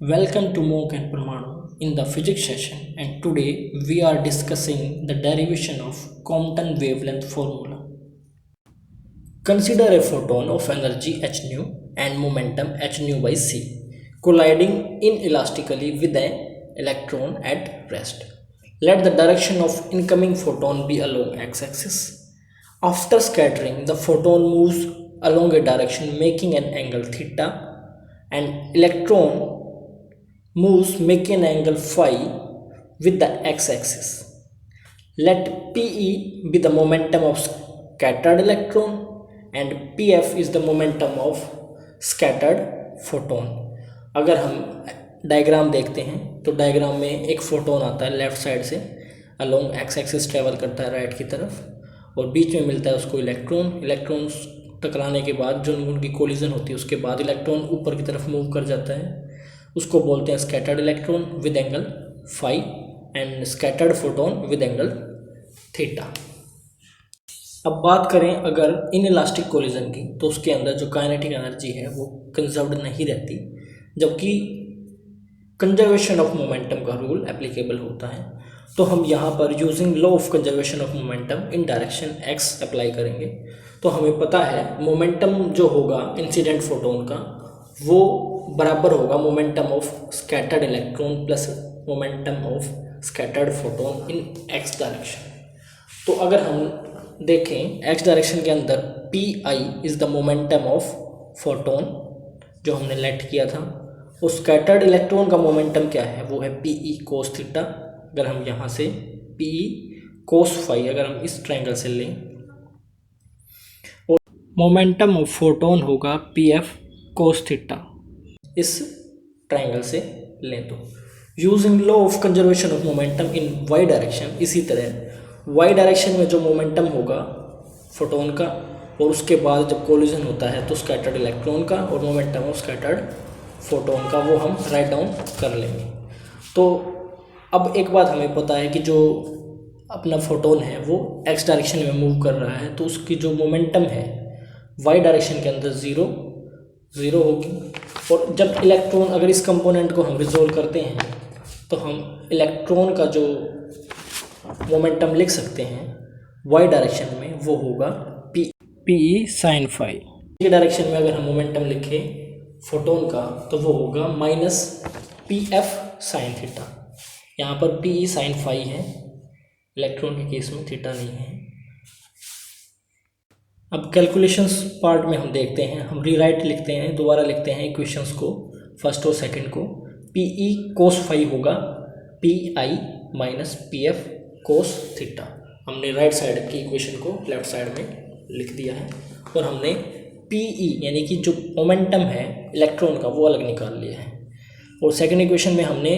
Welcome to Monk and Pramanu in the physics session, and today we are discussing the derivation of Compton wavelength formula. Consider a photon of energy h nu and momentum h nu by c colliding inelastically with an electron at rest. Let the direction of incoming photon be along x-axis. After scattering, the photon moves along a direction making an angle theta, and electron moves making an angle phi with the x-axis. Let Pe be the momentum of scattered electron and Pf is the momentum of scattered photon. अगर हम diagram देखते हैं तो diagram में एक photon आता है left side से अलोंग एक्स एक्सिस ट्रेवल करता है राइट की तरफ और बीच में मिलता है उसको इलेक्ट्रॉन टकराने के बाद जो उनकी कोलिजन होती है उसके बाद इलेक्ट्रॉन ऊपर की तरफ मूव कर जाता है, उसको बोलते हैं scattered electron with angle phi and scattered photon with angle theta. अब बात करें अगर इन इलास्टिक कोलिजन की तो उसके अंदर जो काइनेटिक एनर्जी है वो कंजर्व्ड नहीं रहती, जबकि कंजर्वेशन ऑफ मोमेंटम का रूल एप्लीकेबल होता है। तो हम यहाँ पर using law of conservation of momentum in direction x apply करेंगे। तो हमें पता है मोमेंटम जो होगा इंसिडेंट फोटोन का वो बराबर होगा momentum of scattered electron plus momentum of scattered photon in x direction. तो अगर हम देखें एक्स डायरेक्शन के अंदर P I is the momentum of photon जो हमने लेट किया था, और स्कैटर्ड इलेक्ट्रॉन का मोमेंटम क्या है वो है पी ई कोस थीटा। अगर हम यहाँ से पी ई कोस फाई अगर हम इस ट्रायंगल से लें और मोमेंटम ऑफ फोटोन होगा पी एफ कोस थीटा इस ट्रायंगल से लें। तो using law of conservation of momentum in Y direction, इसी तरह वाई डायरेक्शन में जो मोमेंटम होगा फोटोन का और उसके बाद जब कोलिजन होता है तो स्कैटर्ड इलेक्ट्रॉन का और मोमेंटम ऑफ स्कैटर्ड फोटोन का वो हम राइट डाउन कर लेंगे। तो अब एक बात हमें पता है कि जो अपना फोटोन है वो एक्स डायरेक्शन में मूव कर रहा है, तो उसकी जो मोमेंटम है वाई डायरेक्शन के अंदर ज़ीरो होगी। और जब इलेक्ट्रॉन अगर इस कंपोनेंट को हम रिजोल्व करते हैं तो हम इलेक्ट्रॉन का जो मोमेंटम लिख सकते हैं वाई डायरेक्शन में वो होगा पी ई साइन फाई। ये डायरेक्शन में अगर हम मोमेंटम लिखें फोटोन का तो वो होगा minus P F sine theta. यहाँ पर पी ई साइन फाई है, इलेक्ट्रॉन के केस में थीटा नहीं है। अब कैलकुलेशंस पार्ट में हम देखते हैं, हम रीराइट लिखते हैं, दोबारा लिखते हैं इक्वेशंस को फर्स्ट और सेकंड को। पी ई कोस फाई होगा P I minus P F cos theta. हमने राइट साइड की इक्वेशन को लेफ्ट साइड में लिख दिया है और हमने पी ई यानी कि जो मोमेंटम है इलेक्ट्रॉन का वो अलग निकाल लिया है। और सेकंड इक्वेशन में हमने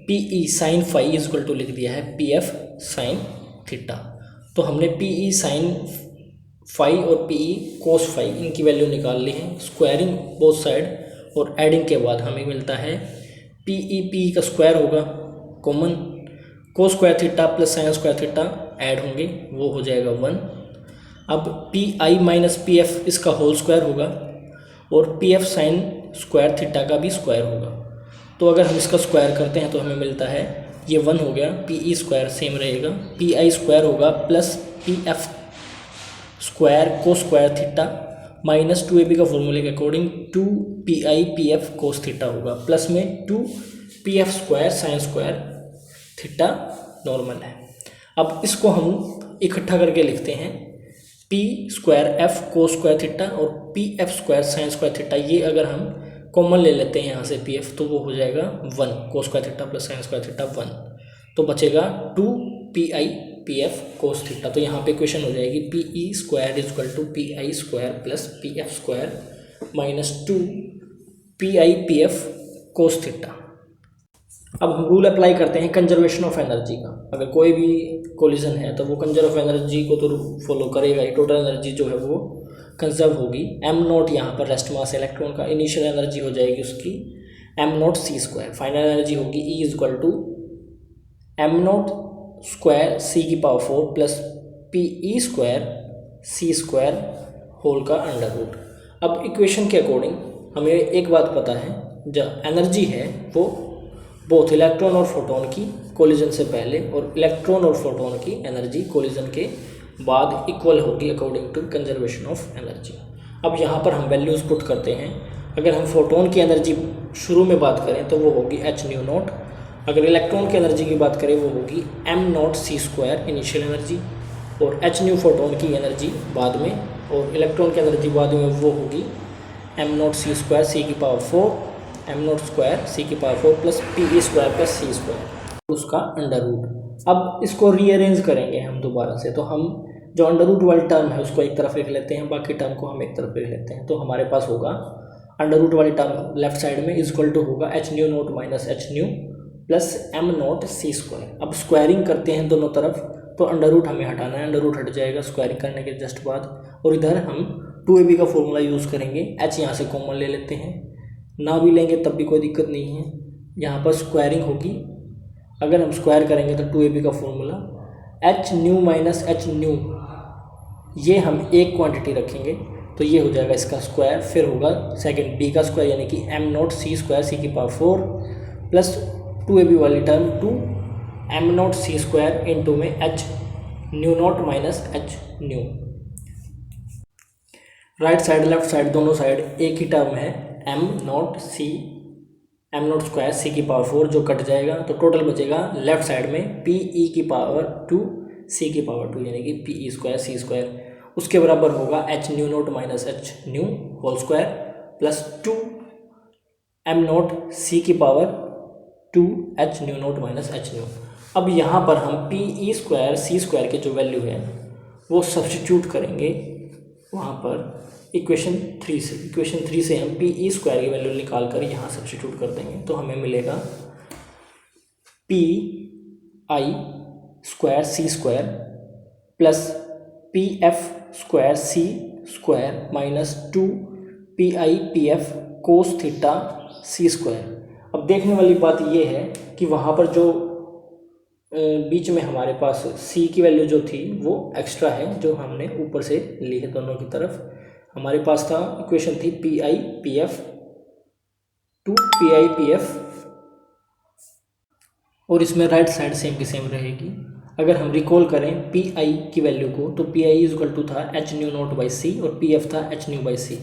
P E sine phi is equal to लिख दिया है पी एफ साइन थीटा। तो हमने पी ई साइन फाई और पी ई कोस फाई इनकी वैल्यू निकाल ली है, स्क्वायरिंग बोथ साइड और एडिंग के बाद हमें मिलता है पी का स्क्वायर होगा common, cos square theta plus sine square theta add होंगे वो हो जाएगा 1। अब P I minus P F इसका होल स्क्वायर होगा और P F sign square theta का भी स्क्वायर होगा। तो अगर हम इसका स्क्वायर करते हैं तो हमें मिलता है ये 1 हो गया, पी ई स्क्वायर सेम रहेगा, पी आई स्क्वायर होगा plus P F square cos square theta minus 2ab का फॉर्मूले के according 2 P I P F cos theta होगा प्लस में 2 P F square sine square theta normal है। अब इसको हम इकट्ठा करके लिखते हैं P square F cos square theta और P F square sine square theta, ये अगर हम कॉमन ले लेते हैं यहाँ से पी एफ तो वो हो जाएगा 1 cos square theta plus sine square theta 1, तो बचेगा 2 P I P F cos theta. तो यहाँ पे इक्वेशन हो जाएगी P E square is equal to P I square plus P F square minus 2 P I P F cos theta. अब हम rule apply करते हैं कंजर्वेशन ऑफ एनर्जी का। अगर कोई भी कोलिजन है तो वो कंजर्व ऑफ एनर्जी को तो फॉलो करेगा ही, टोटल एनर्जी जो है वो कंजर्व होगी। एम नॉट यहाँ पर रेस्ट मास इलेक्ट्रॉन का, इनिशियल एनर्जी हो जाएगी उसकी M naught C square, final energy होगी E is equal to M naught square C की power 4 plus P E square C square whole का अंडर रूट। अब इक्वेशन के अकॉर्डिंग हमें एक बात पता है जो एनर्जी है वो बोथ इलेक्ट्रॉन और फोटोन की कोलिजन से पहले और इलेक्ट्रॉन और फोटोन की एनर्जी कोलिजन के बाद इक्वल होगी according to conservation of energy. अब यहाँ पर हम वैल्यूज़ पुट करते हैं। अगर हम फोटोन की एनर्जी शुरू में बात करें तो वो होगी एच न्यू नॉट। अगर इलेक्ट्रॉन की एनर्जी की बात करें वो होगी M naught C square initial energy, और एच न्यू फोटोन की एनर्जी बाद में, और इलेक्ट्रॉन की एनर्जी बाद में वो होगी M naught C square C की power 4 M naught square C की power 4 plus P E square plus C square उसका अंडर रूट। अब इसको रीअरेंज करेंगे हम दोबारा से, तो हम जो अंडर रूट वाली टर्म है उसको एक तरफ लिख लेते हैं, बाकी टर्म को हम एक तरफ लिख लेते हैं। तो हमारे पास होगा अंडर रूट वाली टर्म लेफ्ट साइड में इक्वल टू होगा H nu naught minus H nu plus M naught C square. अब स्क्वायरिंग करते हैं दोनों तरफ, तो अंडर रूट हमें हटाना है, अंडर रूट हट जाएगा स्क्वायरिंग करने के जस्ट बाद, और इधर हम 2ab का फॉर्मूला यूज़ करेंगे। h यहाँ से कॉमन ले लेते हैं, ना भी लेंगे तब भी कोई दिक्कत नहीं है। यहाँ पर स्क्वायरिंग होगी, अगर हम स्क्वायर करेंगे तो 2ab का formula H nu minus H new, ये हम एक क्वांटिटी रखेंगे तो ये हो जाएगा इसका स्क्वायर, फिर होगा सेकंड b का स्क्वायर यानी कि M naught C square C की पावर 4 प्लस 2ab वाली term 2 M naught C square into में H nu naught minus H nu. Right side left side दोनों साइड एक ही टर्म है, एम नॉट स्क्वायर सी की पावर 4 जो cut जाएगा, तो टोटल बचेगा लेफ्ट साइड में पी ई की पावर 2 सी की पावर 2 यानी कि P E square C square, उसके बराबर होगा H nu naught minus H nu whole square plus 2 M naught C की power 2 H nu naught minus H nu. अब यहाँ पर हम P E square C square की जो वैल्यू है वो सब्स्टिट्यूट करेंगे वहाँ पर इक्वेशन 3 से हम पी ई स्क्वायर की वैल्यू निकाल कर यहाँ सब्स्टिट्यूट कर देंगे, तो हमें मिलेगा P I square C square plus P F square C square minus 2 P I P F cos theta C square. अब देखने वाली बात ये है कि वहाँ पर जो बीच में हमारे पास c की वैल्यू जो थी वो एक्स्ट्रा है, जो हमने ऊपर से ली है दोनों की तरफ। हमारे पास था इक्वेशन थी P I P F 2 P I P F, और इसमें राइट साइड सेम की सेम रहेगी। अगर हम रिकॉल करें पी आई की वैल्यू को, तो पी आई इक्वल टू था एच न्यू नॉट बाई सी और पी एफ था एच न्यू बाई सी।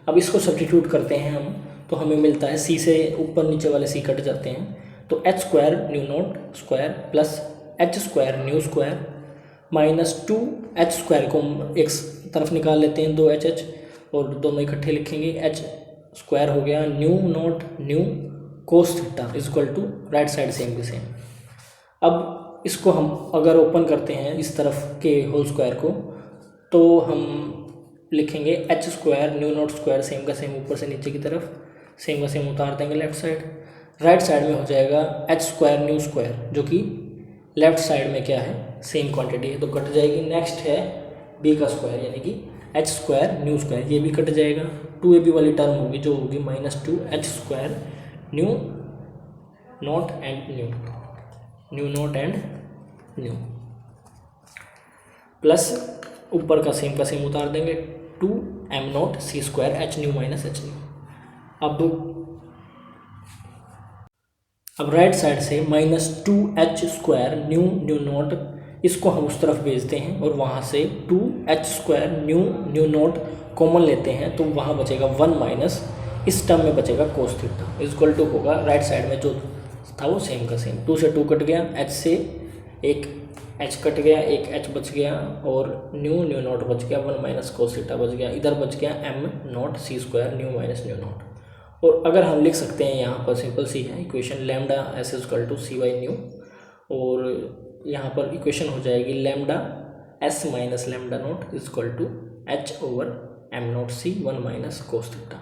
अब इसको सब्स्टिट्यूट करते हैं हम, तो हमें मिलता है सी से ऊपर नीचे वाले सी कट जाते हैं, तो H square nu not square plus H square new square minus 2 H square को एक तरफ निकाल लेते हैं 2 एच और दोनों इकट्ठे लिखेंगे, एच स्क्वायर हो गया nu naught nu cos theta equal to right side same के सेम। अब इसको हम अगर ओपन करते हैं इस तरफ के होल स्क्वायर को, तो हम लिखेंगे H square nu not square same का सेम ऊपर से नीचे की तरफ सेम का सेम उतार देंगे लेफ्ट साइड। राइट साइड में हो जाएगा एच स्क्वायर न्यू स्क्वायर, जो कि लेफ्ट साइड में क्या है सेम क्वांटिटी है तो कट जाएगी। नेक्स्ट है बी का स्क्वायर यानी कि एच स्क्वायर न्यू स्क्वायर, ये भी कट जाएगा। 2ab वाली टर्म होगी जो होगी minus 2 H square nu naught and nu plus ऊपर का सेम उतार देंगे 2 M naught C square H nu minus H nu. अब राइट साइड से minus 2 H square nu naught, इसको हम उस तरफ भेजते हैं और वहाँ से 2 H square nu not common लेते हैं, तो वहाँ बचेगा 1 माइनस इस टर्म में बचेगा कोस थीटा इक्वल टू होगा राइट साइड में जो था वो सेम का सेम। 2 से 2 कट गया, एच से एक एच कट गया, एक एच बच गया और न्यू नॉट बच गया, 1 माइनस कोस थीटा बच गया। इधर बच गया M naught C square nu minus nu naught. और अगर हम लिख सकते हैं यहाँ पर सिंपल सी है equation lambda S equal to C by nu, और यहाँ पर इक्वेशन हो जाएगी lambda S minus lambda naught equal to H over M naught C 1 minus cos theta,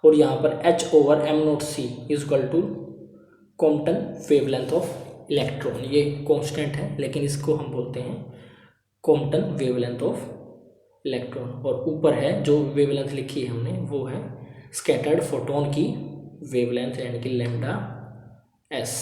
और यहाँ पर H over M naught C equal to Compton wavelength of electron. ये constant है लेकिन इसको हम बोलते हैं कॉम्पटन वेवलेंथ ऑफ इलेक्ट्रॉन, और ऊपर है जो वेवलेंथ लिखी है हमने वो है स्कैटर्ड फोटोन की वेवलेंथ यानी कि लैम्डा एस।